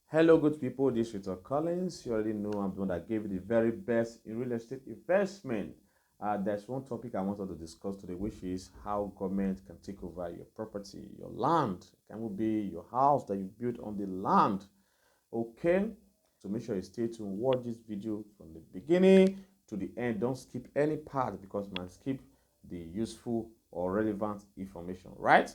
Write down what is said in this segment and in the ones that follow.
Hello, good people. This is Realtor Collins. You already know I'm the one that gave you the very best in real estate investment. There's one topic I wanted to discuss today, which is how government can take over your property, your land. It can be your house that you built on the land. Okay, so make sure you stay tuned. Watch this video from the beginning to the end. Don't skip any part because you might skip the useful or relevant information, right?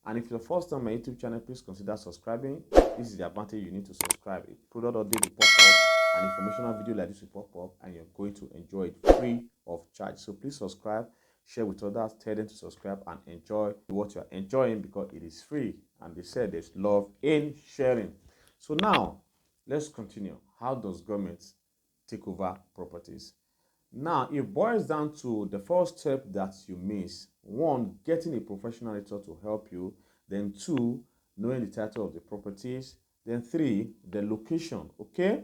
And if it's the first time on my YouTube channel, please consider subscribing. This is the advantage. You need to subscribe. A product update will pop up, an informational video like this will pop up, and you're going to enjoy it free of charge. So please subscribe, share with others, tell them to subscribe and enjoy what you're enjoying because it is free. And they said there's love in sharing. So now, let's continue. How does government take over properties? Now, it boils down to the first step that you miss. One, getting a professional realtor to help you. Then two, knowing the title of the properties. Then three, the location, okay?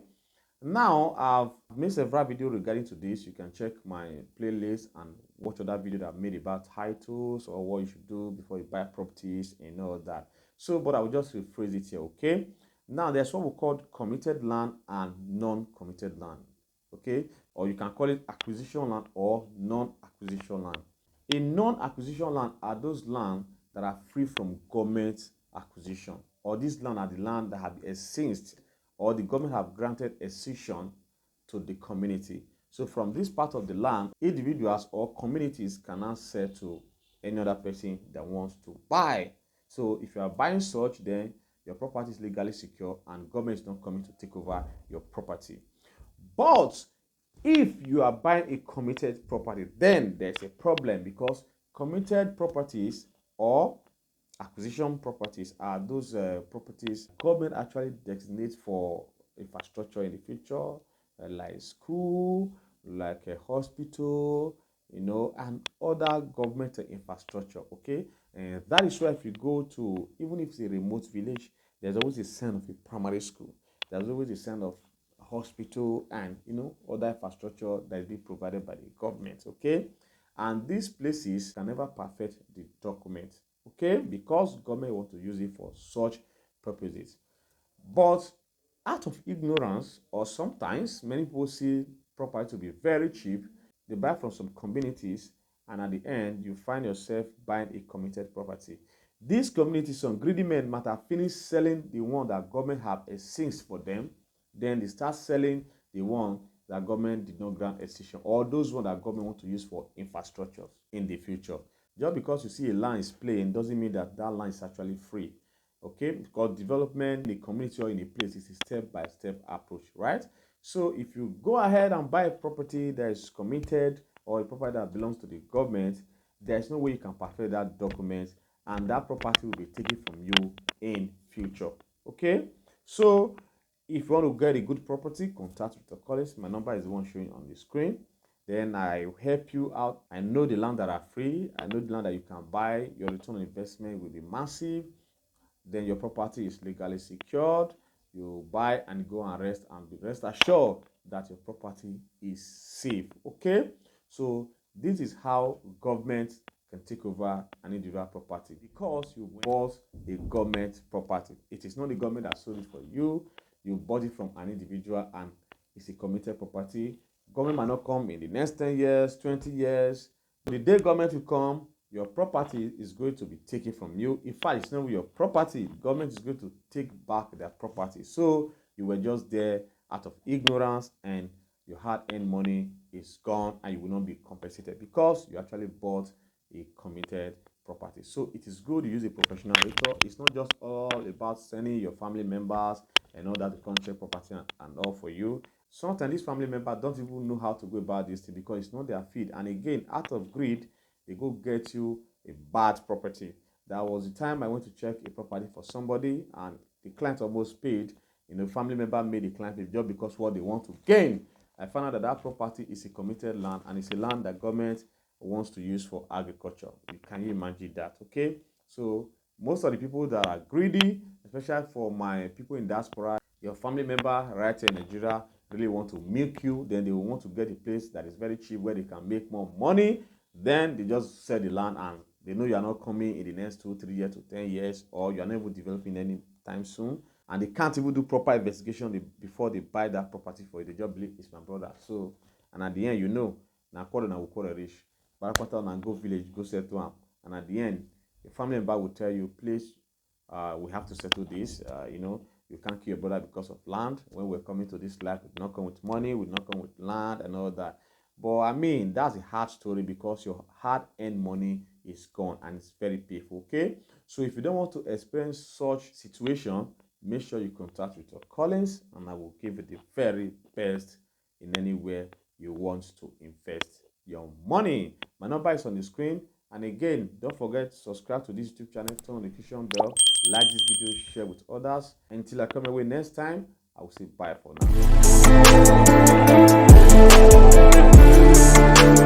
Now, I've made several videos regarding to this. You can check my playlist and watch other videos that I've made about titles or what you should do before you buy properties and all that. So, but I will just rephrase it here, okay? Now, there's what we call committed land and non-committed land, okay? Or you can call it acquisition land or non-acquisition land. A non-acquisition land are those land that are free from government acquisition, or these land are the land that have been excised or the government have granted excision to the community. So from this part of the land, individuals or communities can now sell to any other person that wants to buy. So if you are buying such, then your property is legally secure and government is not coming to take over your property. But if you are buying a committed property, then there's a problem because committed properties or acquisition properties are those properties government actually designates for infrastructure in the future, like school, like a hospital, and other government infrastructure. Okay, and that is why if you go to, even if it's a remote village, there's always a sign of a primary school. There's always a sign of hospital and other infrastructure that is being provided by the government. Okay, and these places can never perfect the document, okay, because government want to use it for such purposes. But out of ignorance, or sometimes many people see property to be very cheap, they buy from some communities, and at the end you find yourself buying a committed property. These communities, some greedy men might have finished selling the one that government have excised for them, then they start selling the one that government did not grant excision, or those ones that government want to use for infrastructure in the future. Just because you see a land is playing doesn't mean that that land is actually free. Okay, because development in the community or in a place is a step-by-step approach, right? So if you go ahead and buy a property that is committed or a property that belongs to the government, there's no way you can perfect that document and that property will be taken from you in future. Okay, so if you want to get a good property, contact Realtor Collins. My number is the one showing on the screen. Then I will help you out. I know the land that are free. I know the land that you can buy. Your return on investment will be massive. Then your property is legally secured. You buy and go and rest assured that your property is safe. Okay, so this is how government can take over an individual property because you bought a government property. It is not the government that sold it for you. You bought it from an individual and it's a committed property. Government might not come in the next 10 years, 20 years. The day government will come, your property is going to be taken from you. In fact, it's not your property. The government is going to take back their property. So you were just there out of ignorance and your hard-earned money is gone and you will not be compensated because you actually bought a committed property. So it is good to use a professional realtor. It's not just all about sending your family members and all that to contract property and all for you. Sometimes these family members don't even know how to go about this thing because it's not their field. And again, out of greed, they go get you a bad property. That was the time I went to check a property for somebody and the client almost paid. Family member made the client pay just because what they want to gain. I found out that that property is a committed land and it's a land that government wants to use for agriculture. Can you imagine that? Okay, so most of the people that are greedy, especially for my people in diaspora, your family member right here in Nigeria really want to milk you, then they will want to get a place that is very cheap where they can make more money. Then they just sell the land and they know you are not coming in the next 2-3 years to 10 years, or you are never developing any time soon. and they can't even do proper investigation before they buy that property for you. They just believe it's my brother. So, and at the end, now quarter now will quarter rich. Barakata and go village, go settle am. And at the end, the family member will tell you, please, we have to settle this. You can't kill your brother because of land. When we're coming to this life, we did not come with money, we did not come with land and all that. But I mean, that's a hard story because your hard-earned money is gone and it's very painful. Okay, so if you don't want to experience such situation, make sure you contact Realtor Collins, and I will give you the very best in anywhere you want to invest your money. My number is on the screen. And again, don't forget to subscribe to this YouTube channel, turn on the notification bell, like this video, share with others. Until I come away next time, I will say bye for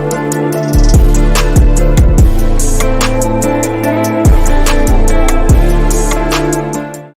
now.